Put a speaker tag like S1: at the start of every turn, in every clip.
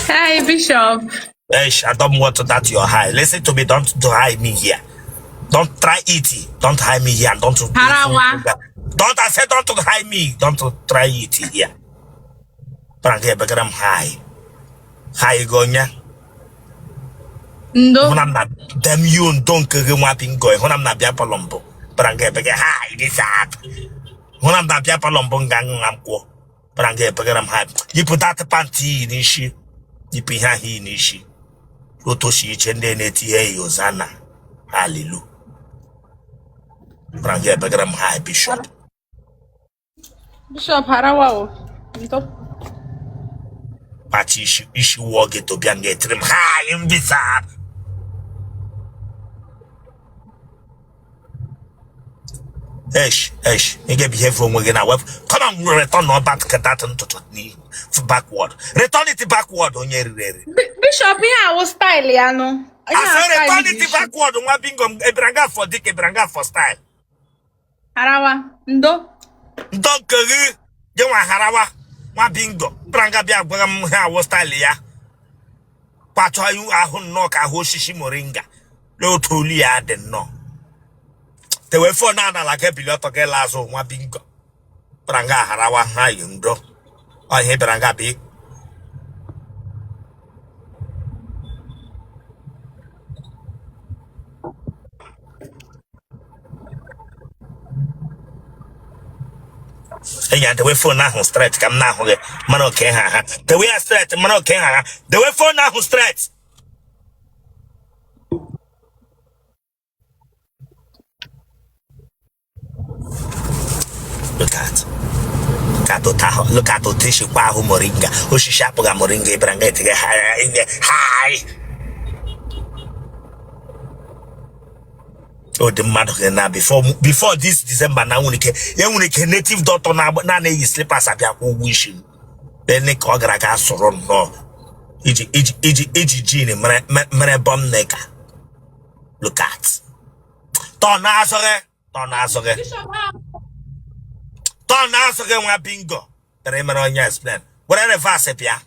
S1: Hi, Bishop.
S2: Eish, I don't want that you're high. Listen to me, don't hide me here. Don't try it. Don't hide me here. Don't
S1: Harawa.
S2: I said don't hide me. Don't try it here. But I'm high. High gonya.
S1: Ndo.
S2: When I'm not them you don't go wapping going. When I'm not Biapalombo. But I'm getting high. This up. When I'm not Biapalombo gang, I'm go. But I'm getting high. You put that panty in issue. You pay he in issue. Rotoshi chende neti hey Hosanna. Hallelujah. But I'm getting high, Bishop.
S1: Bishop Harawa. Ndo.
S2: But issue walk it to be and get him high in this up. Esh, you get behave from again. Come on, return no back to that to backward. Return it backward on your
S1: Bishop, I was style, Yano.
S2: I said return it backward on what being a branga for dick, a branga for style.
S1: Harawa. Ndo.
S2: Don't curry, you want harawa, my bingo, branga bia was style ya. Patwa you are knock a hoshishi moringa. Low to Lia then no. They were for now like a pilot to get lazo, one bingo. Branga harawa high, you know. I hear branga big. Yeah, the way for now stretch, come now, man, okay, the way I stretch, man, okay, the way for now stretch. Look at Otishu Pahu Moringa, Ushishapuga Moringa, Brangeti, high. Oh, the mother now before this December now, native daughter now, but now you sleep as a wishing. Then they call Graga Soron, no. Gene, Merebom Neka. Look at Don Nazare. Don't ask again what bingo. The Raymond on your explain. Whatever fast up, yeah.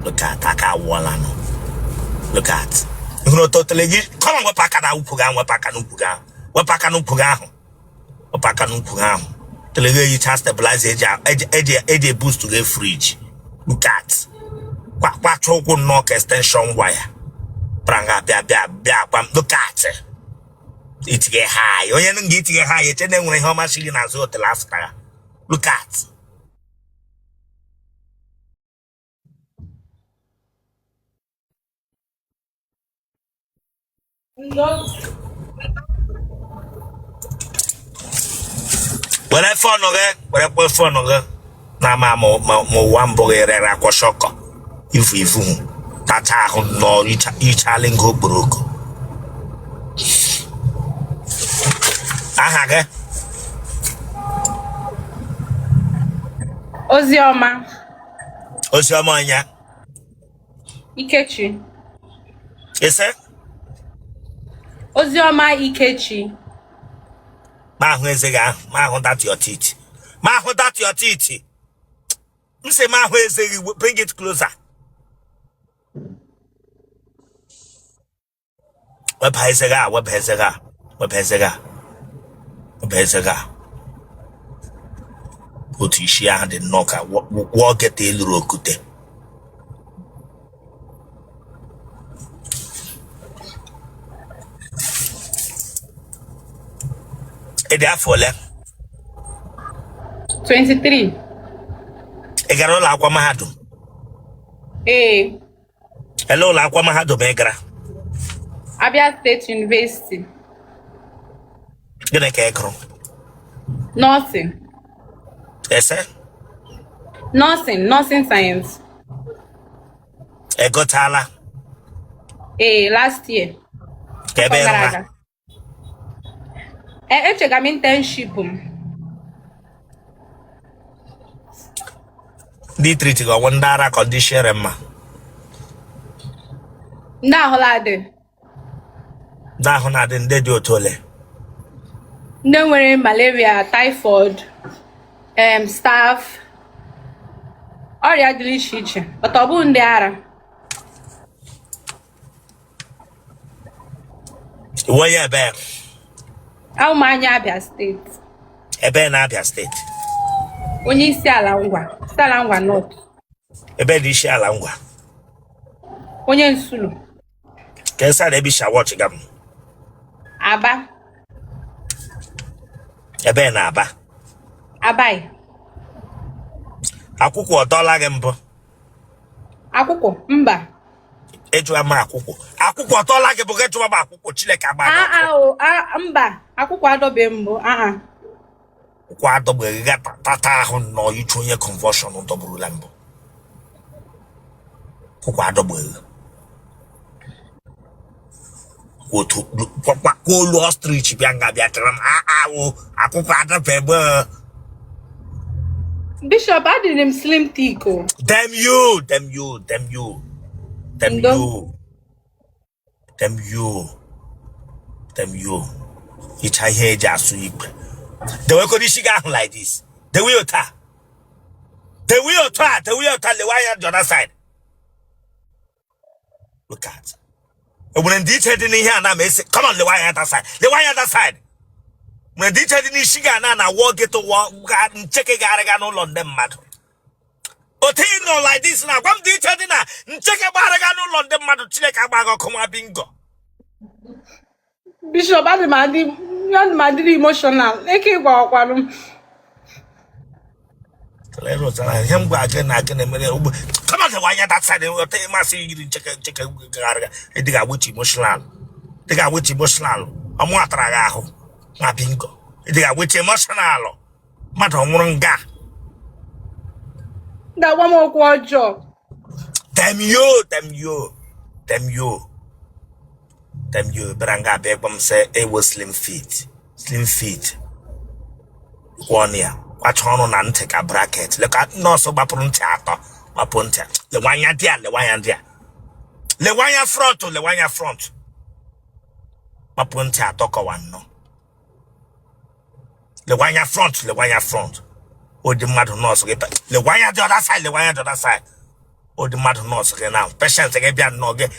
S2: Look at Taka Wallano. Look at. You know, totally. Come on, Wapaka Upugan, Wapakanupugan. Wapakanupugan. The you chance stabilize a boost to the fridge. Look at. What choco knock extension wire. Branga look at it get high. Oh, you don't get high. It's then when how much you know the last time. Look at when I found when I put phone na mo one boy era kwashoko if that no you challenge go broke. Aha,
S1: Ozioma.
S2: Ozioma, yeah.
S1: Ikechi.
S2: Yes, sir.
S1: Ozioma Ikechi.
S2: Mahwezega, mahon that your teeth. Mahon that your teeth. You say Mahwezega, bring it closer. Webhezega. Potishia and the knocker, walk at the Lurokute. A therefore left
S1: 23.
S2: Egarola Aquamahado.
S1: Eh.
S2: Hello, Aquamahado Begra.
S1: Abia State University.
S2: Gonna care.
S1: Nursing.
S2: Yes, sir.
S1: Nursing science.
S2: Egotala.
S1: Last year.
S2: Kebera.
S1: Check am internship.
S2: Di treat go wondara condition remma.
S1: Nda holade.
S2: Da hona de ndị dị Otele.
S1: Ndị nwere malaria, typhoid, staph, ọrịa dị iche iche. But ọ bụ ndị ara.
S2: Iwe ya ebe.
S1: Ahụmanya Abia steeti.
S2: Ebe na Abia steeti.
S1: Onye isi ala ngwa North.
S2: Ebe dị isi ala ngwa.
S1: Onye Nsulu.
S2: Ka esa na ebi shawọch gam.
S1: Aba.
S2: Ebe na Aba.
S1: Abai.
S2: Akwụkwọ ọtọla gị mbụ.
S1: Akwụkwọ mba.
S2: Ejụwa m akwụkwọ. Akwụkwọ ọtọla gị bụ gị jụwa m akwụkwọ Chineke agba.
S1: Mba. Akwụkwọ adọbe mbụ.
S2: Akwụkwọ adọbe gị tata ahụ nọ ichu onye conversion dọbụrụla mbụ. Akwụkwọ adọbe gị. Otu kwakwakwolu ostrich bịa nga bịa tara m akwụkwọ adọbe ebe.
S1: Bishop, I did him slim thick.
S2: Damn you. It's a hair just sweep. The way could she go like this? The wheel tar. The wire on the other side. Look at. When detailed in here, and I may say, come on, the wire on the other side. When detailed in Shiga, and I walk it to walk and check a garagano on them, mad. Otele like this now. Come detailed in and check a baragano on them, mad to check a bag of come bingo.
S1: Bishop, I'm mad emotional.
S2: Come on, the wire that side. We'll take my see check a garga. They got which emotional. I'm what I my bingo. They got which emotional. Matter Moringa.
S1: That one more quad job.
S2: Damn you. Branga Begum say it was slim feet. One year. Watch on and take a bracket. Look at no so bapuntato. Bapunta. The wanya dia. Le wanya front. Bapunta toka one no. Le wanya front. Oh, the mad nose. Le wanya the other side. Oh, the mad nose now. Patience again, no get.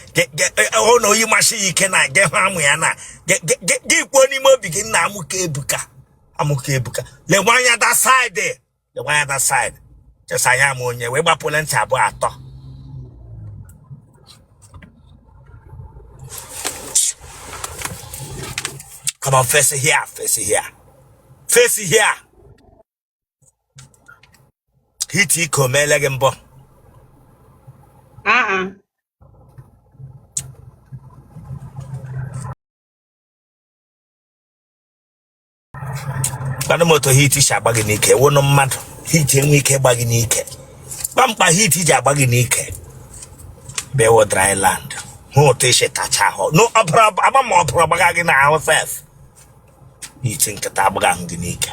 S2: Oh no, you must see you cannot get Hamuana. Get one more begin now. Amuke buka. Le wanya that side there. The wanya that side. Just I am on your way by pulling tabo ato. Come on, face it here. Hiti come legembo. Bana moto hiti shabaginike. Wono matter. Hiti wike baginike. Bampa hiti jabaginike. Bewo dry land. Ho teshe tachaho. No abamo probagagi na ourselves. Hiti nkatabaganginike.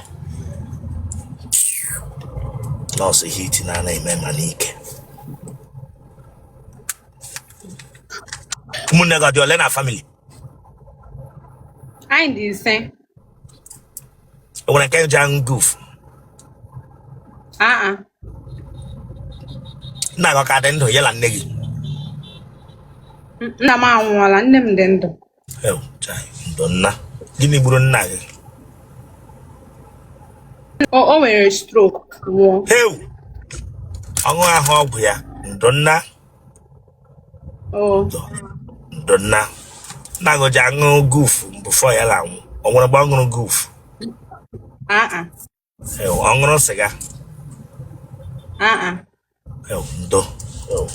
S2: No se hiti na imemanike. Munega di olena family.
S1: I did say.
S2: When I can't jang goof.
S1: Now
S2: I got into yellow niggy.
S1: Nama wala nem dendo.
S2: Oh, Jai, donna. Give me brunag.
S1: Oh, a stroke.
S2: Hey, I'm going to hog here. Donna.
S1: Oh,
S2: Donna. Now go jango goof before you allow. I want to bang on goof. Hey, I'm going to say, oh, do. Oh,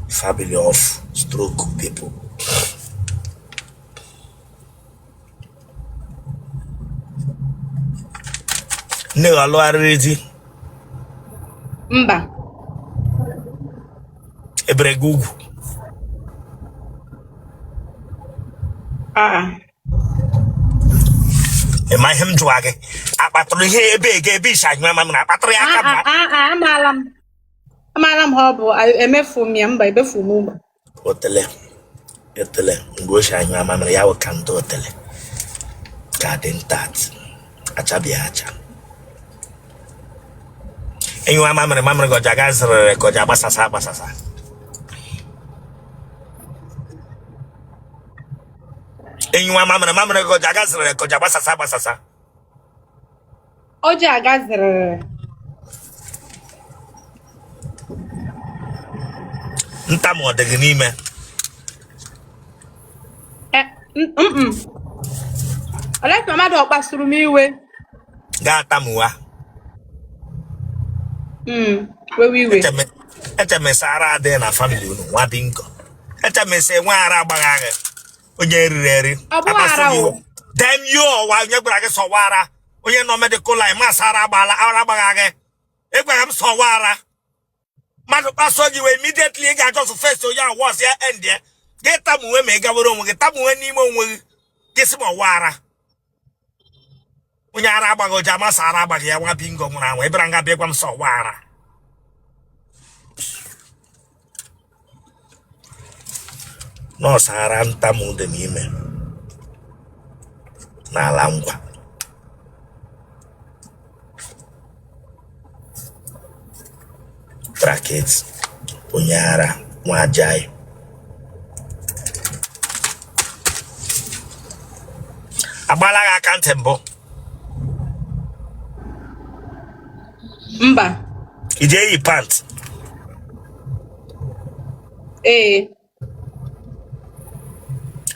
S2: family of stroke people. No, I already.
S1: Mba.
S2: Ebregugu. Am I him drag? Apatry here, big, bishag, mamma, apatry.
S1: Malam hobo, I am a for me, and by Befu Mumba.
S2: Otele Otele, go shine your mamma, ya can do Otele. Garden tat. Achabi acha. And you are mamma go jagas go jabasasa. And you are mamma go jagas go jabasasa.
S1: Oji agazere.
S2: Ntamo de gnime.
S1: Olek mama do kpasuru m iwe.
S2: Gata muwa.
S1: Wewe.
S2: Echeme Sara de na family unu nwa bingo. Echeme se nwa ara gbagaghe. Onye rireri.
S1: Ara o.
S2: Dem yo wa nye gbara ge so wara. Onye no medical line ma Sara gbala ara gbagaghe. Egbara m so wara. Madu paso ji we immediately ga just first oya was ya end there. Get tamuwe me ga woro mu ge tamuwe ni mo nwe. Gesi mo wara. Onye ara agbago jama Sara gbaghe ya nwa bingo mu na nwe ebra nga be gwam so wara. No Sara ntamu de n'ime n'ala ngwa. Brackets onye ara nwa ajai. Agbala ga akantị mbụ.
S1: Mba.
S2: Ije yi pant.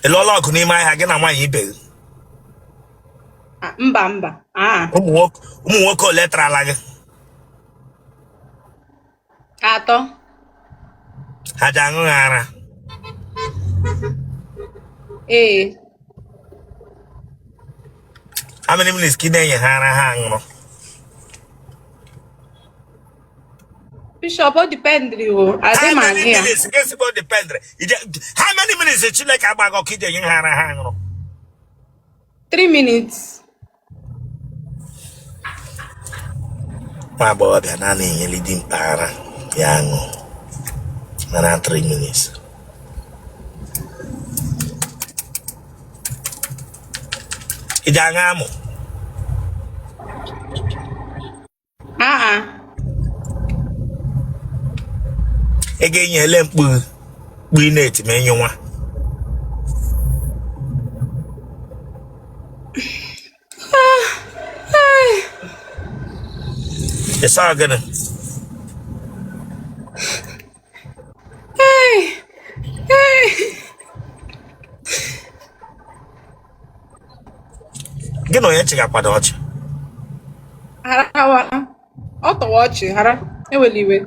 S2: Elolo ọgụ n'ime ahịa gị na nwaanyị ibe gị.
S1: Mba.
S2: Ụmụ nwoke ole trala gị?
S1: 3.
S2: Ha ji aṅụ ara. How many minutes ka ị na-enye ha ara ha aṅụrụ?
S1: Bishop, it depends on
S2: How many minutes? How many minutes did you like about kid and hang on?
S1: 3 minutes.
S2: My boy, they're not leading para young. Not 3 minutes. Idangamo. Again, you lamp we need to man you want. It's all gonna. You know, you check up watch.
S1: Auto watch, Hara. It will leave it.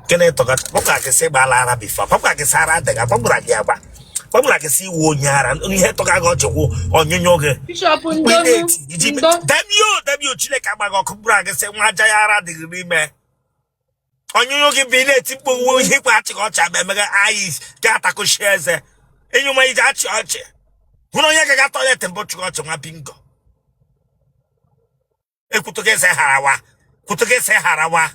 S2: Can I talk at Papa can say Balana before Papa can Sarah the Papa Yaba. Papa can see one yard and only had to go on your yoga.
S1: Bishop,
S2: Damn you, Chile Cabago Kubraga say one Jayara the Rime. On you give me a tip will hit Patrick Mega eyes, Gataco shares. And you may that church. Who know you got toilet and butcher got my bingo. A Kutuke Harawa. Kutuke Harawa.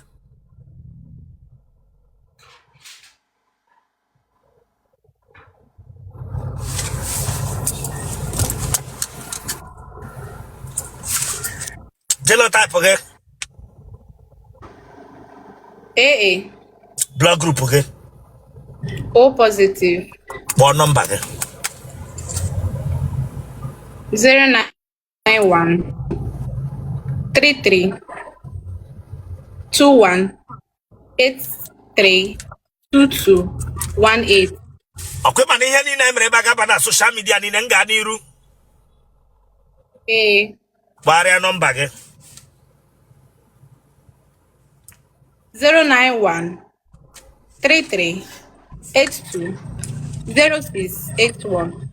S2: Jello type okay?
S1: AA.
S2: Blood group okay?
S1: O positive.
S2: What number okay?
S1: 091 33 21 83 22 18.
S2: Okay, man, here ni na emere baga bana social media ni nga niru. Baria number okay?
S1: 091 33 82 0681.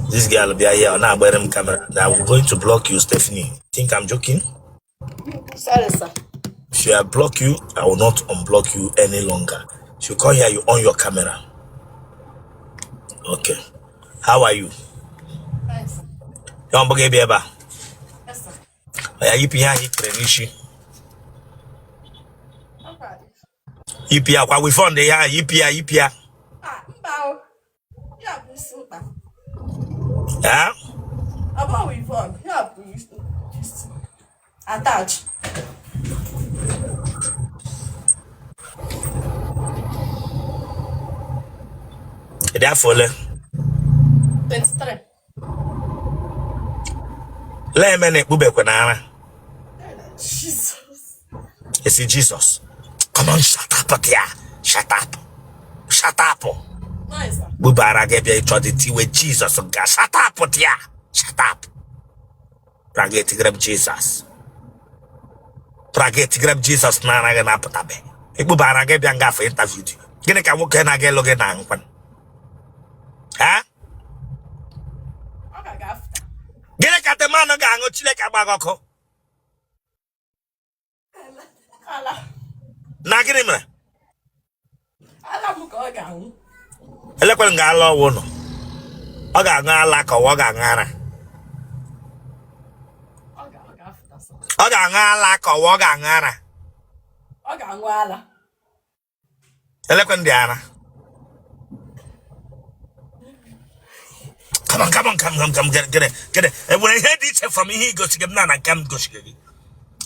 S2: This girl will be here now wearing camera. Now I'm going to block you, Stephanie. Think I'm joking?
S1: Sorry, sir.
S2: If I block you, I will not unblock you any longer. If you come here, you on your camera. Okay. How are you?
S1: Nice.
S2: You want to get
S1: Yes, sir.
S2: Are you here? You here? What we found there? You here?
S3: Now, yeah, please.
S2: Yeah?
S3: About we fog. Yeah, please. Just attach.
S2: Therefore,
S3: 23.
S2: let me bube kwenara.
S3: Jesus.
S2: It's Jesus. Come on, shut up, dear. Shut up. Shut up.
S3: Nice.
S2: Bubara gave you authority with Jesus. Shut up, dear. Shut up. Prageti grab Jesus. Prageti grab Jesus. Nana gana putabe. Bubara gave you a for interview. Gene ka woke na get loge na nkwan. Huh?
S3: Okay, after.
S2: Gene ka te mano ga ngo chile ka bagoko.
S3: Ala.
S2: Na gini me.
S3: Ala mu ko ga hu.
S2: Ele kwa nga ala wo no. O ga nga ala ka wo ga ngara.
S3: Okay, after.
S2: O ga nga ala ka wo ga ngara.
S3: Okay, ala.
S2: Ele kwa ndi ara. Come on, get it. And when I heard it from me, he goes to get nana, come go to get it.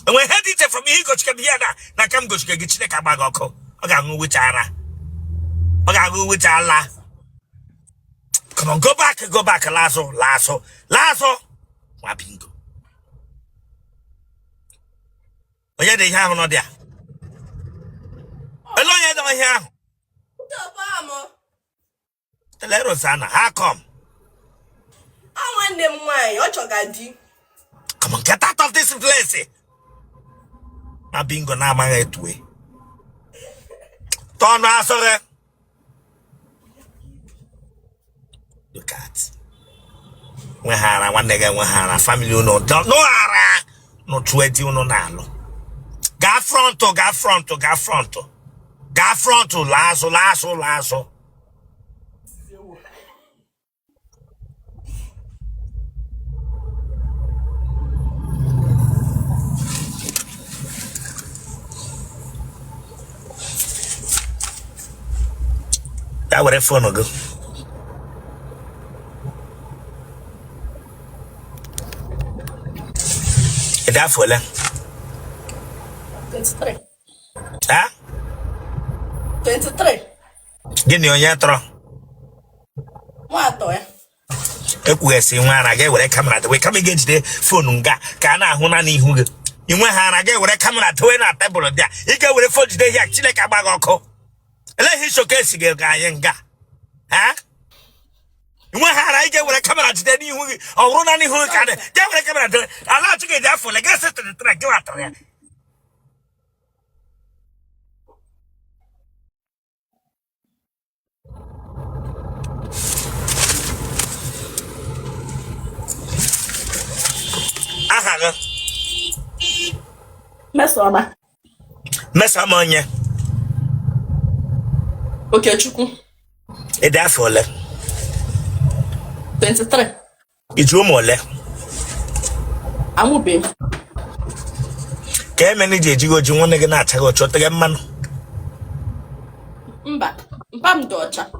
S2: And when I heard it from me, he goes to get here, now come go to get it, like a bagoko. I got go with Ara. I got go with Allah. Come on, go back, Lasso. My bingo. Oh, yeah, they have no there. Alone, you don't hear. The little son, how come?
S3: I want them why you chogadi.
S2: Come on, get out of this place. My bingo na my head way. Turn around, sorry. Look at. When hara one nigga when hara family no don't no hara no 20 no nalo. Ga fronto, lasso. That would have fun go. That for them.
S3: 23.
S2: Huh?
S3: 23.
S2: Give me on your throw.
S3: What to
S2: If we see one, I get with a camera the way come against the phone. Kana Hunani who you went and I get with a camera to a table there. You go with a phone today, actually, like a bagoko. Let him showcase a guy and ga. Huh? You went and I get with a camera today, or Ronani who can get with a camera. I'll not to get that for like I said to the track. Go out there. Aha.
S3: Mesoma.
S2: Mesamonya.
S3: Okay, Chuku.
S2: E da for le.
S3: 23.
S2: Ijo mo le.
S3: Amube.
S2: Ke meni je jigo ji won nge na acha go chote ge manu.
S3: Mba. Mpam docha.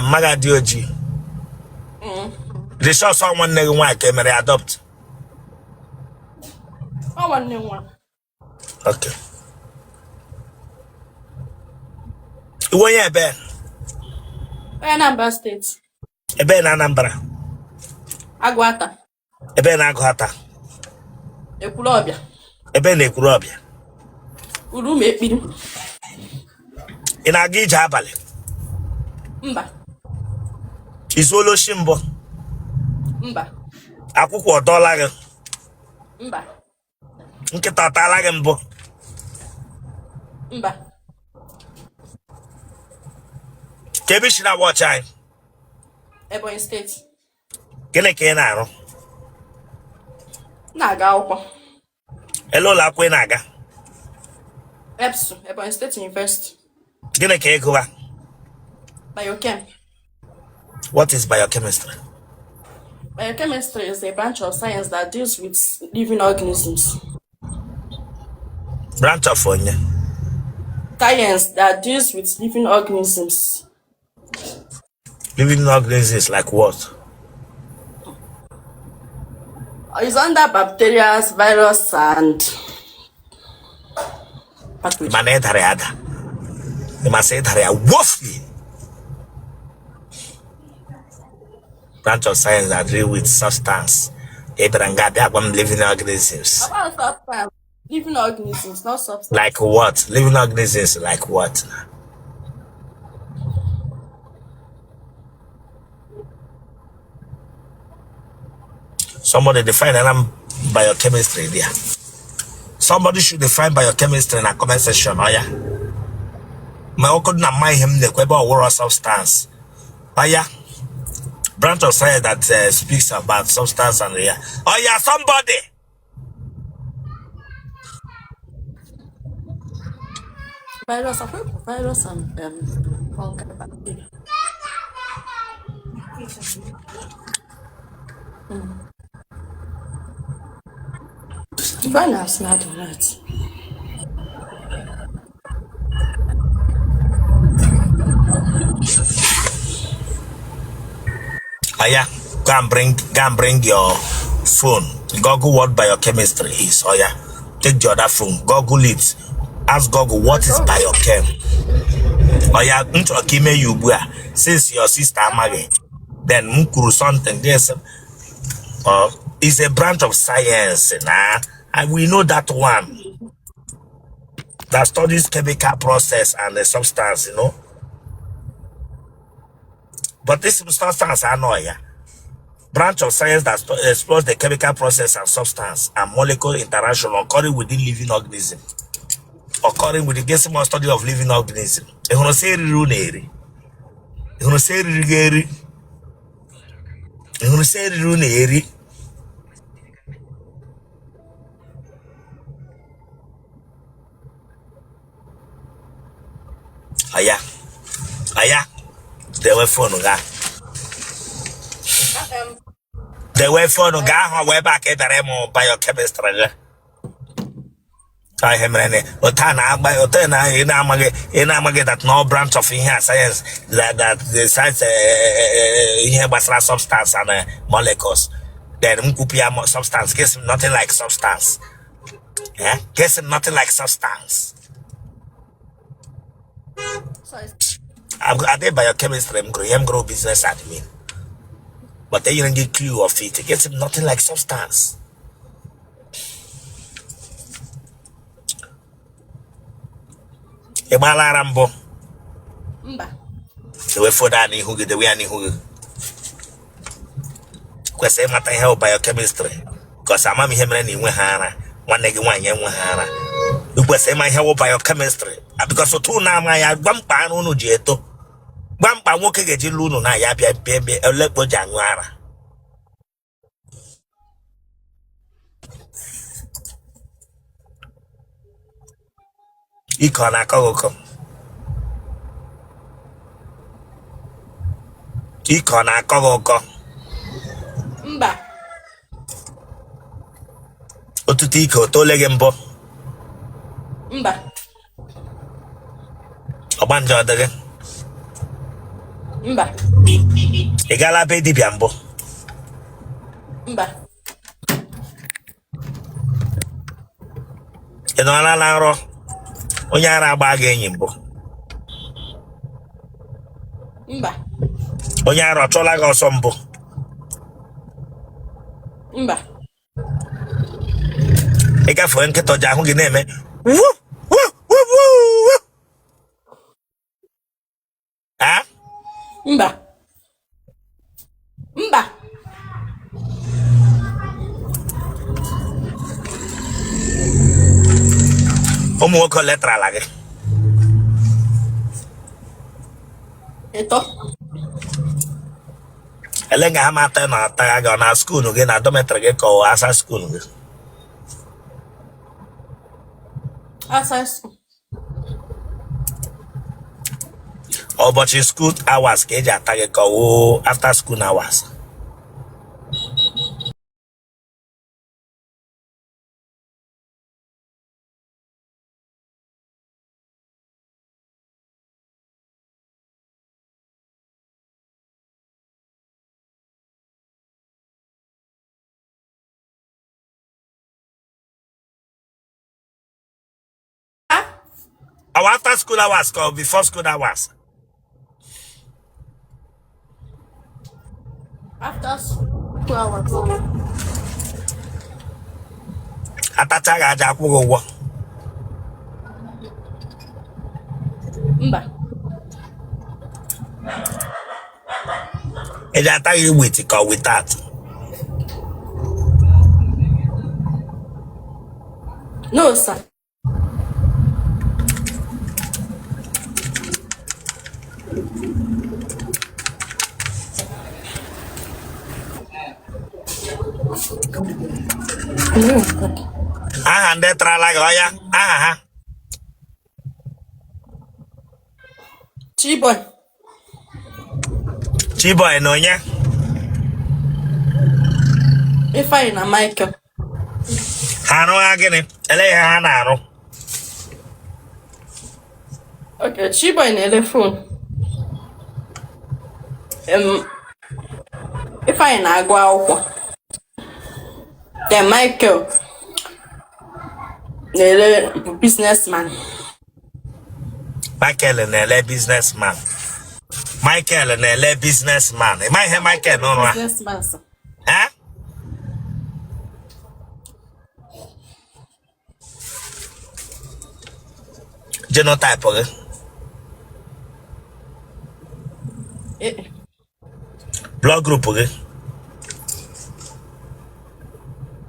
S2: Maga di oji. The show someone nge nwa ke mere adopt.
S3: I want new one.
S2: Okay. Iwo ye be.
S3: Anambra State.
S2: Ebe na Anambra.
S3: Agwata.
S2: Ebe na Agwata.
S3: Ekulobia.
S2: Ebe na Ekurobia.
S3: Urume ekpiri.
S2: Ina aga ije abali.
S3: Mba.
S2: Izolo shimbo.
S3: Mba.
S2: Akwụkwọ dola gị.
S3: Mba.
S2: Nkịta atala gị mbụ.
S3: Mba.
S2: Kebi shi na watch anyị.
S3: Ebonyi State.
S2: Gịnị ka ị na-arụ?
S3: Na-aga akwụkwọ.
S2: Ele ụlọ akwụkwọ ị na-aga?
S3: EBSU, Ebonyi State University.
S2: Gịnị ka ị gụwa?
S3: Biochem.
S2: What is biochemistry?
S3: Biochemistry is a branch of science that deals with living organisms.
S2: Branch of onye?
S3: Science that deals with living organisms.
S2: Living organisms like what?
S3: It's under bacteria, virus, and pathogen.
S2: Manedariada. The Masedaria woefully. Branch of science that deal with substance. Living organisms.
S3: About substance, living organisms, not substance.
S2: Like what? Living organisms like what? Somebody define biochemistry there. Somebody should define biochemistry in a comment section. Oh yeah. My could not mind him the quebo war substance. Oh yeah. Branch of science that speaks about substance and yeah. Oh yeah, somebody.
S3: Virus and fungal bacteria. Virus, not that.
S2: Oh yeah. Go and bring your phone. Google what biochemistry is. Oh yeah. Take the other phone. Google it. Ask Google what is biochem. Oh yeah, since your sister married, then mukuru something there's it's a branch of science, and we know that one that studies chemical process and the substance, But this substance I know, yeah. Branch of science that explores the chemical process and substance and molecular interaction occurring within living organism. Occurring with the decimal study of living organism. Aya. They were phone guy. They were phone guy. However, I get a biochemistry. I am any Otana by Otena in Amage that no branch of science that the science here basra substance and molecules. Then Mkupia substance, guess nothing like substance. Yeah, guess nothing like substance. I did biochemistry, I'm grow business admin. But then you don't get clue of it. It gets nothing like substance. Ebala Rambo. The way for that, the way I knew. Because I'm not help biochemistry. Because I'm him any one nigga one young hara. Because I'm help biochemistry. Because for 2 now, I had 1 pan on Jeto. 1 pan walking at you, Luno, Nayabia, baby, a lepo Januara. Ikona Koko. Ikona Koko.
S3: Mba.
S2: Otutiko, Tolegembo.
S3: Mba.
S2: Obanja again.
S3: Mba.
S2: Egala pe di biambo.
S3: Mba.
S2: Eno ala laro. Onye ara agba ga enyi mbụ.
S3: Mba.
S2: Onye ara ọchọla gị ọsọ mbụ.
S3: Mba.
S2: Ị gafere nkịta ọja ahụ gị na-eme. Ha?
S3: Mba. Mba.
S2: Ụmụ nwoke letra ala gị.
S3: Eto.
S2: Ele nga ha mata na ata gị na skuul gị na dormitory gị ka ọ asa skuul gị.
S3: Access.
S2: Ụbọchị school hours ka eji ata gị ka ọ after school hours. Our after school hours or before school hours?
S3: After 2 hours.
S2: Atachaga aja akwụghị ụgwọ.
S3: Mba.
S2: Eji ataghị with or without?
S3: No, sir.
S2: Aha ndị trala gị ọya, aha ha.
S3: Chiboy.
S2: Chiboy na onye?
S3: Ifeanyi na Michael.
S2: Ha arụgha gịnị? Ele ihe ha na-arụ?
S3: Okay, Chiboy na-ele phone. Ifeanyi na-agụ akwụkwọ. Then Michael na-ele businessman.
S2: Michael na-ele businessman. Michael na-ele businessman. Ị ma ihe Michael n'ụrụ ha?
S3: Businessman, sir.
S2: Eh? Genotype gị? Blood group gị?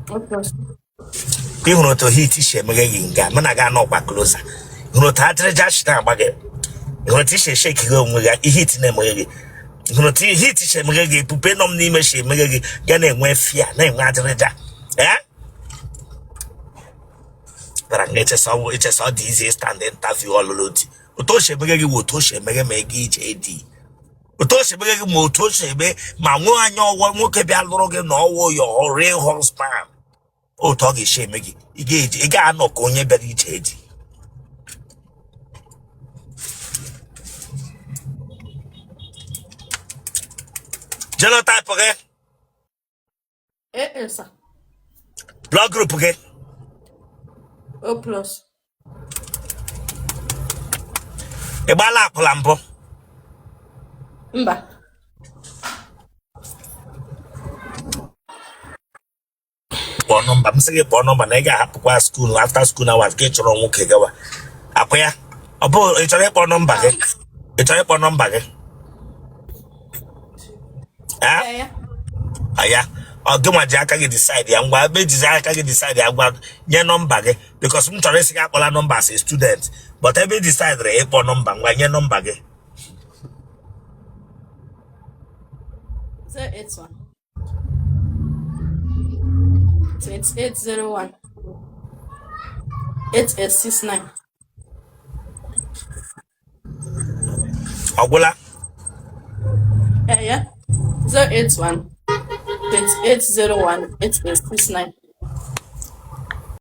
S3: Okay.
S2: Ị hụrụ otu hit si emeghe gị nga, mụ na gị anọkwa closer. Ị hụrụ otu adịrịja shi na-agba gị. Ị hụrụ otu isi shake gị onwe gị, ihe iti na-emeghe gị. Ị hụrụ otu hit si emeghe gị, epupe nọ m n'ime shi emeghe gị, ya na-enwe fia, na-enwe adịrịja. Eh? Bara nga ichesa ọ dị izi stand interview ọlụlụ dị. Otu o si emeghe gị, otu o si emeghe ma ego ije edi. Otu o si emeghe gị ma otu o si eme ma nwe anya ọwọ nwoke bịa lụrụ gị na ọwọ your real husband. Otu ọ ga-esi eme gị, ị ga-anọ ka onye bịara ije edi. Genotype gị?
S3: Sir.
S2: Blood group gị?
S3: O plus.
S2: Ị gbala akwụla mbụ?
S3: Mba.
S2: Kpọọ nọmba, m sị gị kpọọ nọmba na ị ga-ahapụkwa school after school hours ka ị chọrọ nwoke gawa. Akwa ya? Ọ bụ ị chọrọ ịkpọ nọmba gị? Ị chọrọ ịkpọ nọmba gị? Ya ọ gị nwa ji aka gị decide ya ngwa ebe ejizi aka gị decide ya ngwa nye nọmba gị because m chọrọ isi gị akpọla nọmba as a student but ebe decide ịkpọ nọmba ngwa nye nọmba gị.
S3: 081 2801 8869.
S2: Ọgwụla?
S3: Yeah. 081 2801 8869.